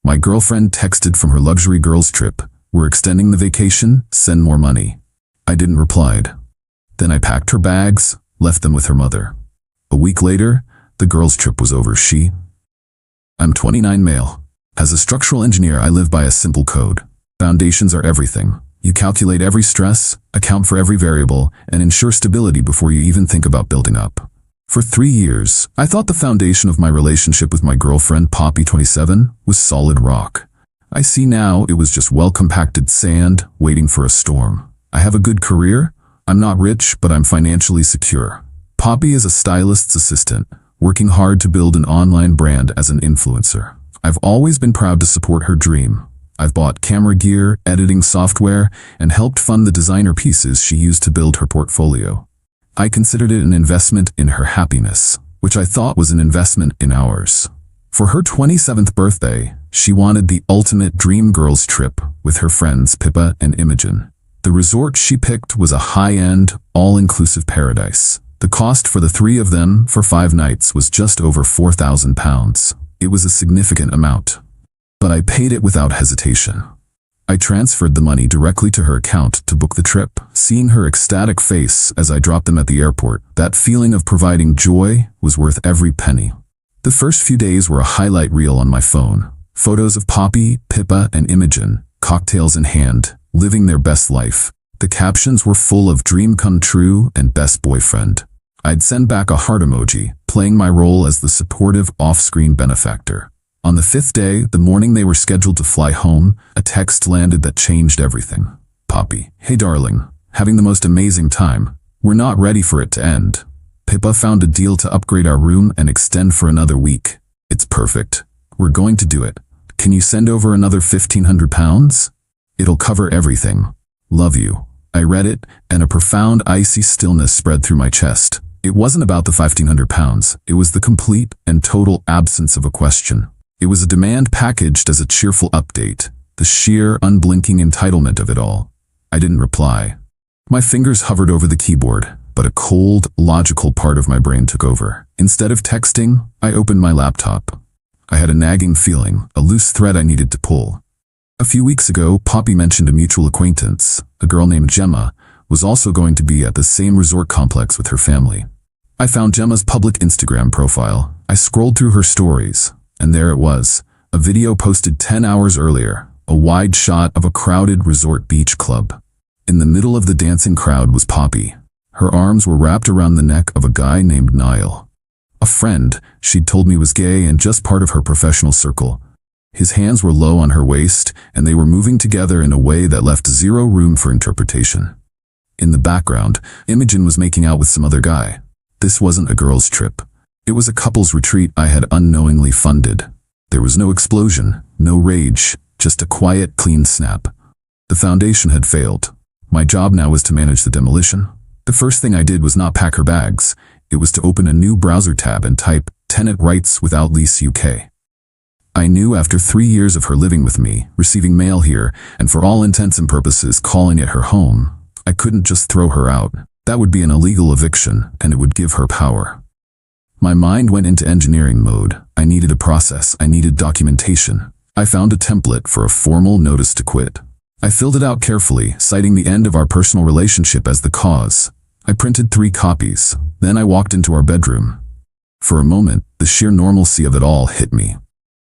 My girlfriend texted from her luxury girls trip. We're extending the vacation, send more money. I didn't reply. Then I packed her bags, left them with her mother. A week later, the girls trip was over. I'm 29 male. As a structural engineer, I live by a simple code. Foundations are everything. You calculate every stress, account for every variable, and ensure stability before you even think about building up. For 3 years, I thought the foundation of my relationship with my girlfriend, Poppy 27, was solid rock. I see now it was just well-compacted sand waiting for a storm. I have a good career. I'm not rich, but I'm financially secure. Poppy is a stylist's assistant, working hard to build an online brand as an influencer. I've always been proud to support her dream. I've bought camera gear, editing software, and helped fund the designer pieces she used to build her portfolio. I considered it an investment in her happiness, which I thought was an investment in ours. For her 27th birthday, she wanted the ultimate dream girls trip with her friends Pippa and Imogen. The resort she picked was a high-end, all-inclusive paradise. The cost for the 3 of them for 5 nights was just over £4,000. It was a significant amount, but I paid it without hesitation. I transferred the money directly to her account to book the trip. Seeing her ecstatic face as I dropped them at the airport, that feeling of providing joy was worth every penny. The first few days were a highlight reel on my phone. Photos of Poppy, Pippa, and Imogen, cocktails in hand, living their best life. The captions were full of dream come true and best boyfriend. I'd send back a heart emoji, playing my role as the supportive off-screen benefactor. On the 5th day, the morning they were scheduled to fly home, a text landed that changed everything. Poppy: "Hey darling, having the most amazing time. We're not ready for it to end. Pippa found a deal to upgrade our room and extend for another week. It's perfect. We're going to do it. Can you send over another £1,500? It'll cover everything. Love you." I read it, and a profound icy stillness spread through my chest. It wasn't about the £1,500, it was the complete and total absence of a question. It was a demand packaged as a cheerful update, the sheer, unblinking entitlement of it all. I didn't reply. My fingers hovered over the keyboard, but a cold, logical part of my brain took over. Instead of texting, I opened my laptop. I had a nagging feeling, a loose thread I needed to pull. A few weeks ago, Poppy mentioned a mutual acquaintance, a girl named Gemma, was also going to be at the same resort complex with her family. I found Gemma's public Instagram profile. I scrolled through her stories, and there it was, a video posted 10 hours earlier, a wide shot of a crowded resort beach club. In the middle of the dancing crowd was Poppy. Her arms were wrapped around the neck of a guy named Niall. A friend she'd told me was gay and just part of her professional circle. His hands were low on her waist, and they were moving together in a way that left zero room for interpretation. In the background, Imogen was making out with some other guy. This wasn't a girls' trip. It was a couple's retreat I had unknowingly funded. There was no explosion, no rage, just a quiet, clean snap. The foundation had failed. My job now was to manage the demolition. The first thing I did was not pack her bags. It was to open a new browser tab and type "Tenant Rights Without Lease UK." I knew after 3 years of her living with me, receiving mail here, and for all intents and purposes calling it her home, I couldn't just throw her out. That would be an illegal eviction, and it would give her power. My mind went into engineering mode. I needed a process. I needed documentation. I found a template for a formal notice to quit. I filled it out carefully, citing the end of our personal relationship as the cause. I printed 3 copies. Then I walked into our bedroom. For a moment, the sheer normalcy of it all hit me.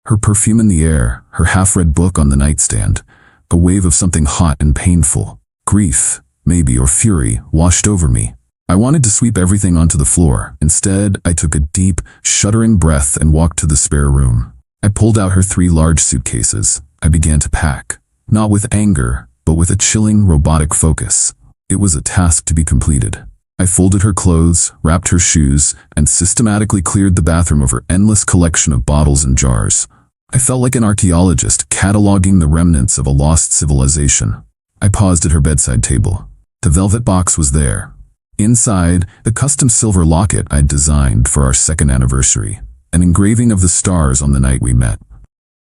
Her perfume in the air, her half-read book on the nightstand, a wave of something hot and painful. Grief, maybe, or fury, washed over me. I wanted to sweep everything onto the floor. Instead, I took a deep, shuddering breath and walked to the spare room. I pulled out her 3 large suitcases. I began to pack, not with anger, but with a chilling, robotic focus. It was a task to be completed. I folded her clothes, wrapped her shoes, and systematically cleared the bathroom of her endless collection of bottles and jars. I felt like an archaeologist cataloging the remnants of a lost civilization. I paused at her bedside table. The velvet box was there. Inside, the custom silver locket I'd designed for our 2nd anniversary, an engraving of the stars on the night we met.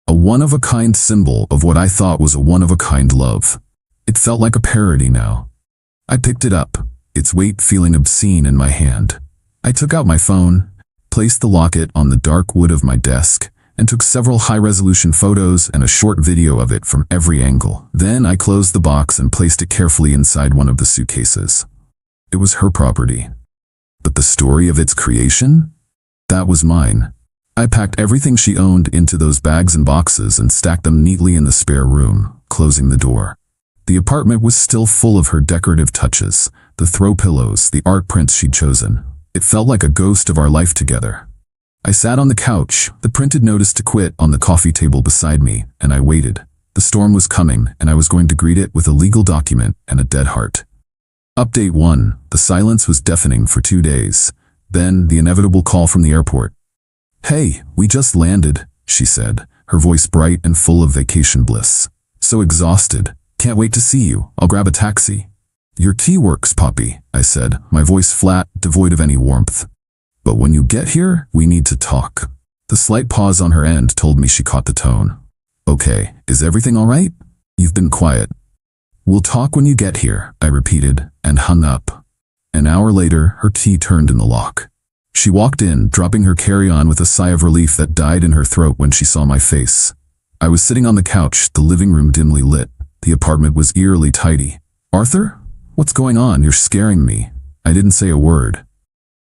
A one-of-a-kind symbol of what I thought was a one-of-a-kind love. It felt like a parody now. I picked it up, its weight feeling obscene in my hand. I took out my phone, placed the locket on the dark wood of my desk, and took several high-resolution photos and a short video of it from every angle. Then I closed the box and placed it carefully inside one of the suitcases. It was her property. But the story of its creation? That was mine. I packed everything she owned into those bags and boxes and stacked them neatly in the spare room, closing the door. The apartment was still full of her decorative touches, the throw pillows, the art prints she'd chosen. It felt like a ghost of our life together. I sat on the couch, the printed notice to quit on the coffee table beside me, and I waited. The storm was coming, and I was going to greet it with a legal document and a dead heart. Update 1. The silence was deafening for 2 days. Then, the inevitable call from the airport. "Hey, we just landed," she said, her voice bright and full of vacation bliss. "So exhausted. Can't wait to see you. I'll grab a taxi." "Your tea works, Poppy," I said, my voice flat, devoid of any warmth. "But when you get here, we need to talk." The slight pause on her end told me she caught the tone. "Okay, is everything all right? You've been quiet." "We'll talk when you get here," I repeated, and hung up. An hour later, her tea turned in the lock. She walked in, dropping her carry-on with a sigh of relief that died in her throat when she saw my face. I was sitting on the couch, the living room dimly lit. The apartment was eerily tidy. "Arthur? What's going on? You're scaring me." I didn't say a word.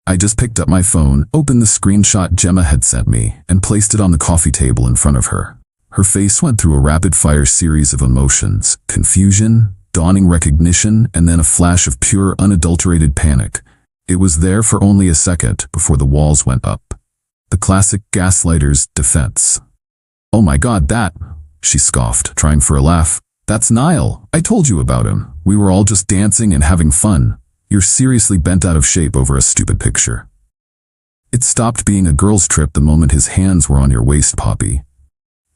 I just picked up my phone, opened the screenshot Gemma had sent me, and placed it on the coffee table in front of her. Her face went through a rapid-fire series of emotions: confusion, dawning recognition, and then a flash of pure, unadulterated panic. It was there for only a second before the walls went up. The classic gaslighter's defense. "Oh my God, that," she scoffed, trying for a laugh. "That's Niall. I told you about him. We were all just dancing and having fun. You're seriously bent out of shape over a stupid picture." It stopped being a girl's trip the moment his hands were on your waist, Poppy.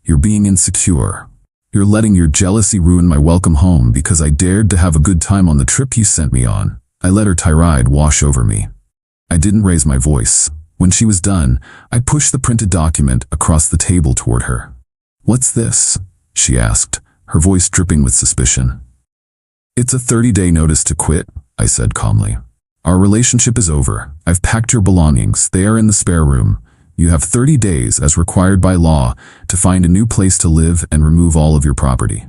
You're being insecure. You're letting your jealousy ruin my welcome home because I dared to have a good time on the trip you sent me on. I let her tirade wash over me. I didn't raise my voice. When she was done, I pushed the printed document across the table toward her. "What's this?" she asked, her voice dripping with suspicion. "It's a 30-day notice to quit," I said calmly. "Our relationship is over. I've packed your belongings. They are in the spare room. You have 30 days, as required by law, to find a new place to live and remove all of your property."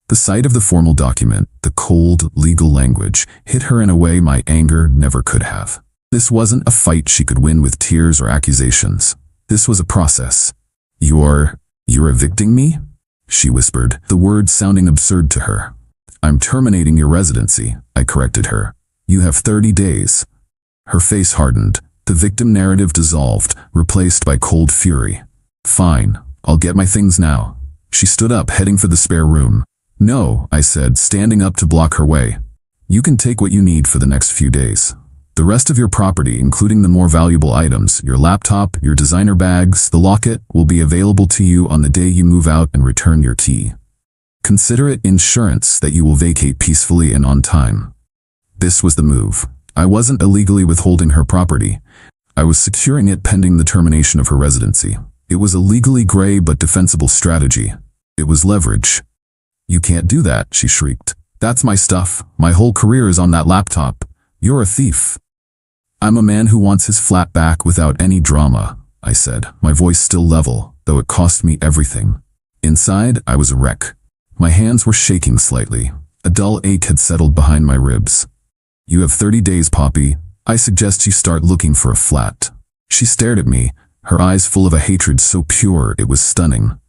The sight of the formal document, the cold, legal language, hit her in a way my anger never could have. This wasn't a fight she could win with tears or accusations. This was a process. You're evicting me?" she whispered, the words sounding absurd to her. "I'm terminating your residency," I corrected her. "You have 30 days. Her face hardened. The victim narrative dissolved, replaced by cold fury. "Fine, I'll get my things now." She stood up, heading for the spare room. "No," I said, standing up to block her way. "You can take what you need for the next few days. The rest of your property, including the more valuable items, your laptop, your designer bags, the locket, will be available to you on the day you move out and return your key. Consider it insurance that you will vacate peacefully and on time." This was the move. I wasn't illegally withholding her property. I was securing it pending the termination of her residency. It was a legally gray but defensible strategy. It was leverage. "You can't do that," she shrieked. "That's my stuff. My whole career is on that laptop. You're a thief." "I'm a man who wants his flat back without any drama," I said, my voice still level, though it cost me everything. Inside, I was a wreck. My hands were shaking slightly. A dull ache had settled behind my ribs. "You have 30 days, Poppy. I suggest you start looking for a flat." She stared at me, her eyes full of a hatred so pure it was stunning.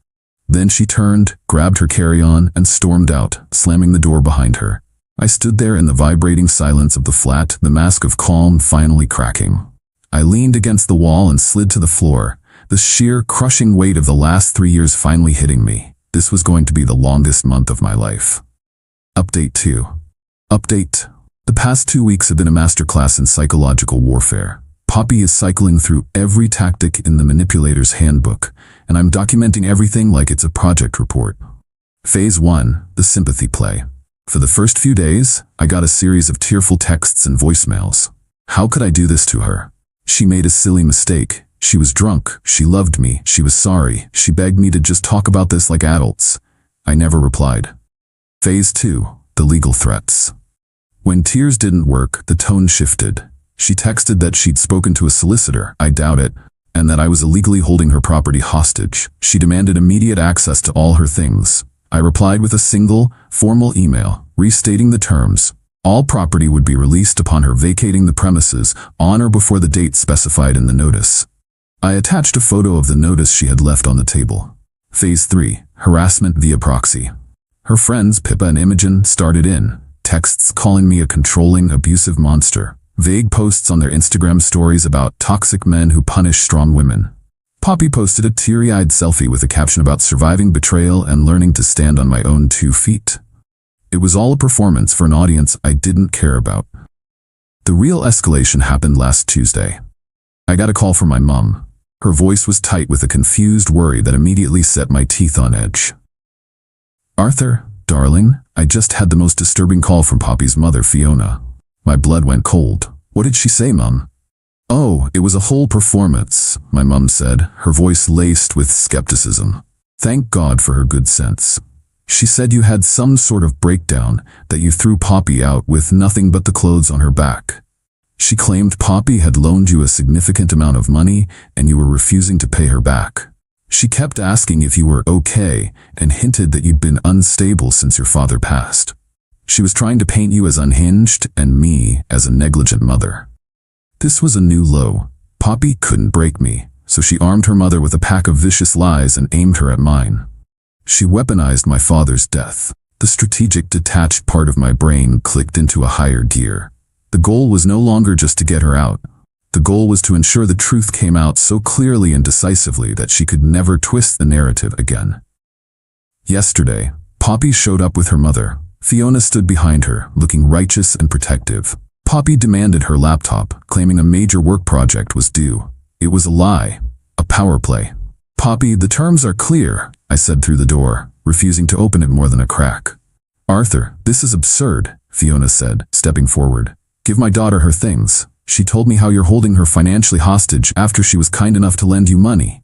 Then she turned, grabbed her carry-on, and stormed out, slamming the door behind her. I stood there in the vibrating silence of the flat, the mask of calm finally cracking. I leaned against the wall and slid to the floor, the sheer, crushing weight of the last 3 years finally hitting me. This was going to be the longest month of my life. Update 2. Update. The past 2 weeks have been a masterclass in psychological warfare. Poppy is cycling through every tactic in the manipulator's handbook, and I'm documenting everything like it's a project report. Phase 1, the sympathy play. For the first few days, I got a series of tearful texts and voicemails. How could I do this to her? She made a silly mistake. She was drunk. She loved me. She was sorry. She begged me to just talk about this like adults. I never replied. Phase 2, the legal threats. When tears didn't work, the tone shifted. She texted that she'd spoken to a solicitor. I doubt it. and that I was illegally holding her property hostage. She demanded immediate access to all her things. I replied with a single, formal email, restating the terms. All property would be released upon her vacating the premises on or before the date specified in the notice. I attached a photo of the notice she had left on the table. Phase 3. Harassment via proxy. Her friends Pippa and Imogen started in, texts calling me a controlling, abusive monster, vague posts on their Instagram stories about toxic men who punish strong women. Poppy posted a teary-eyed selfie with a caption about surviving betrayal and learning to stand on my own 2 feet. It was all a performance for an audience I didn't care about. The real escalation happened last Tuesday. I got a call from my mom. Her voice was tight with a confused worry that immediately set my teeth on edge. "Arthur, darling, I just had the most disturbing call from Poppy's mother, Fiona." My blood went cold. "What did she say, Mum?" "Oh, it was a whole performance," my mum said, her voice laced with skepticism. "Thank God for her good sense. She said you had some sort of breakdown, that you threw Poppy out with nothing but the clothes on her back. She claimed Poppy had loaned you a significant amount of money and you were refusing to pay her back. She kept asking if you were okay and hinted that you'd been unstable since your father passed. She was trying to paint you as unhinged and me as a negligent mother. This was a new low. Poppy couldn't break me, so she armed her mother with a pack of vicious lies and aimed her at mine. She weaponized my father's death. The strategic, detached part of my brain clicked into a higher gear. The goal was no longer just to get her out. The goal was to ensure the truth came out so clearly and decisively that she could never twist the narrative again. Yesterday, Poppy showed up with her mother. Fiona stood behind her, looking righteous and protective. Poppy demanded her laptop, claiming a major work project was due. It was a lie, a power play. "Poppy, the terms are clear," I said through the door, refusing to open it more than a crack. "Arthur, this is absurd," Fiona said, stepping forward. "Give my daughter her things. She told me how you're holding her financially hostage after she was kind enough to lend you money."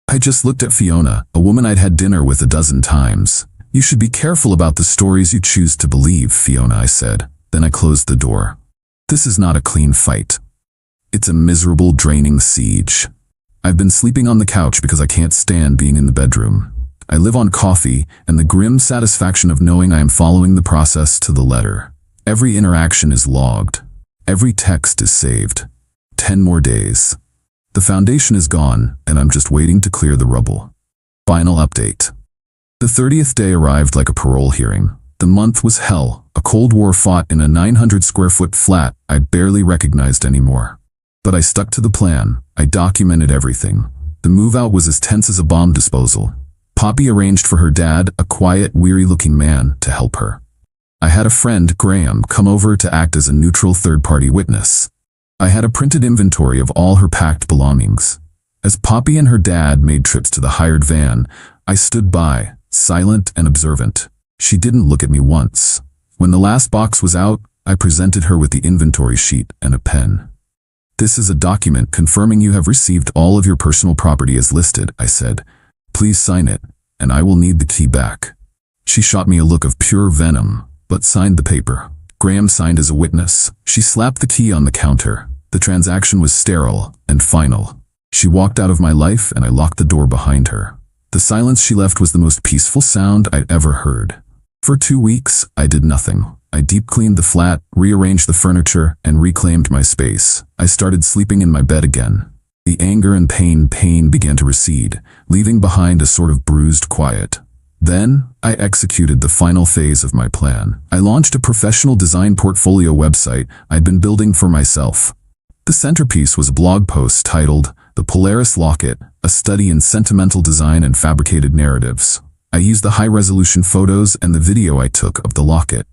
I just looked at Fiona, a woman I'd had dinner with a dozen times. "You should be careful about the stories you choose to believe, Fiona," I said. Then I closed the door. This is not a clean fight. It's a miserable, draining siege. I've been sleeping on the couch because I can't stand being in the bedroom. I live on coffee and the grim satisfaction of knowing I am following the process to the letter. Every interaction is logged. Every text is saved. 10 more days. The foundation is gone, and I'm just waiting to clear the rubble. Final update. The 30th day arrived like a parole hearing. The month was hell, a Cold War fought in a 900-square-foot flat I barely recognized anymore. But I stuck to the plan. I documented everything. The move-out was as tense as a bomb disposal. Poppy arranged for her dad, a quiet, weary-looking man, to help her. I had a friend, Graham, come over to act as a neutral third-party witness. I had a printed inventory of all her packed belongings. As Poppy and her dad made trips to the hired van, I stood by, silent and observant. She didn't look at me once. When the last box was out, I presented her with the inventory sheet and a pen. "This is a document confirming you have received all of your personal property as listed," I said. "Please sign it, and I will need the key back." She shot me a look of pure venom, but signed the paper. Graham signed as a witness. She slapped the key on the counter. The transaction was sterile and final. She walked out of my life and I locked the door behind her. The silence she left was the most peaceful sound I'd ever heard. For 2 weeks, I did nothing. I deep-cleaned the flat, rearranged the furniture, and reclaimed my space. I started sleeping in my bed again. The anger and pain began to recede, leaving behind a sort of bruised quiet. Then, I executed the final phase of my plan. I launched a professional design portfolio website I'd been building for myself. The centerpiece was a blog post titled, "The Polaris Locket, a Study in Sentimental Design and Fabricated Narratives." I used the high-resolution photos and the video I took of the locket.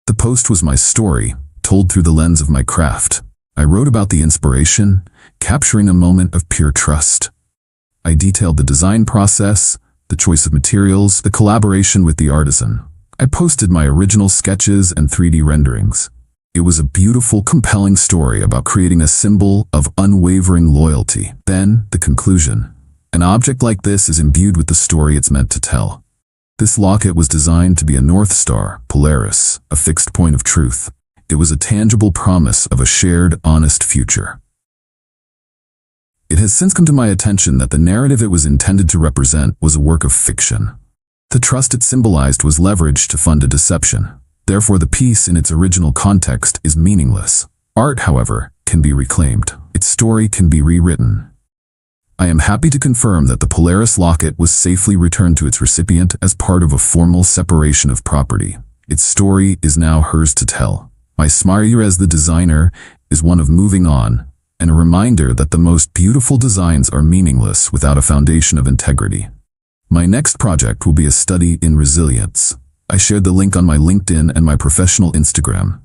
The post was my story, told through the lens of my craft. I wrote about the inspiration, capturing a moment of pure trust. I detailed the design process, the choice of materials, the collaboration with the artisan. I posted my original sketches and 3D renderings. It was a beautiful, compelling story about creating a symbol of unwavering loyalty. Then, the conclusion. An object like this is imbued with the story it's meant to tell. This locket was designed to be a North Star, Polaris, a fixed point of truth. It was a tangible promise of a shared, honest future. It has since come to my attention that the narrative it was intended to represent was a work of fiction. The trust it symbolized was leveraged to fund a deception. Therefore, the piece in its original context is meaningless. Art, however, can be reclaimed. Its story can be rewritten. I am happy to confirm that the Polaris locket was safely returned to its recipient as part of a formal separation of property. Its story is now hers to tell. My smile as the designer is one of moving on, and a reminder that the most beautiful designs are meaningless without a foundation of integrity. My next project will be a study in resilience. I shared the link on my LinkedIn and my professional Instagram.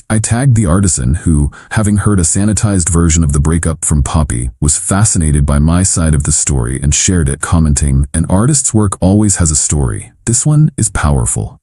I tagged the artisan who, having heard a sanitized version of the breakup from Poppy, was fascinated by my side of the story and shared it, commenting, "An artist's work always has a story. This one is powerful."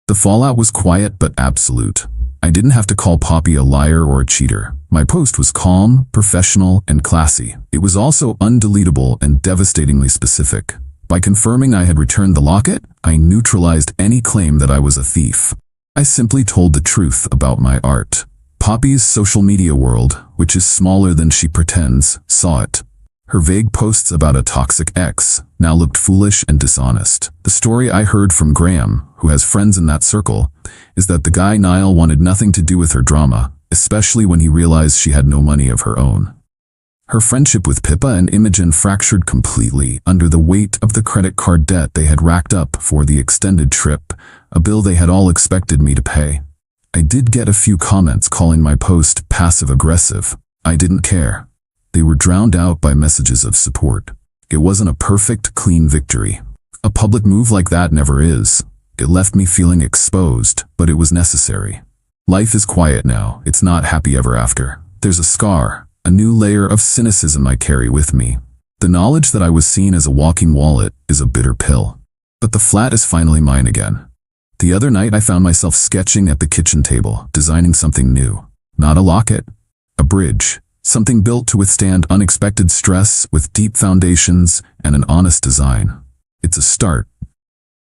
The fallout was quiet but absolute. I didn't have to call Poppy a liar or a cheater. My post was calm, professional, and classy. It was also undeletable and devastatingly specific. By confirming I had returned the locket, I neutralized any claim that I was a thief. I simply told the truth about my art. Poppy's social media world, which is smaller than she pretends, saw it. Her vague posts about a toxic ex now looked foolish and dishonest. The story I heard from Graham, who has friends in that circle, is that the guy Niall wanted nothing to do with her drama, especially when he realized she had no money of her own. Her friendship with Pippa and Imogen fractured completely under the weight of the credit card debt they had racked up for the extended trip, a bill they had all expected me to pay. I did get a few comments calling my post passive-aggressive. I didn't care. They were drowned out by messages of support. It wasn't a perfect, clean victory. A public move like that never is. It left me feeling exposed, but it was necessary. Life is quiet now. It's not happy ever after. There's a scar, a new layer of cynicism I carry with me. The knowledge that I was seen as a walking wallet is a bitter pill. But the flat is finally mine again. The other night I found myself sketching at the kitchen table, designing something new. Not a locket, a bridge. Something built to withstand unexpected stress with deep foundations and an honest design. It's a start,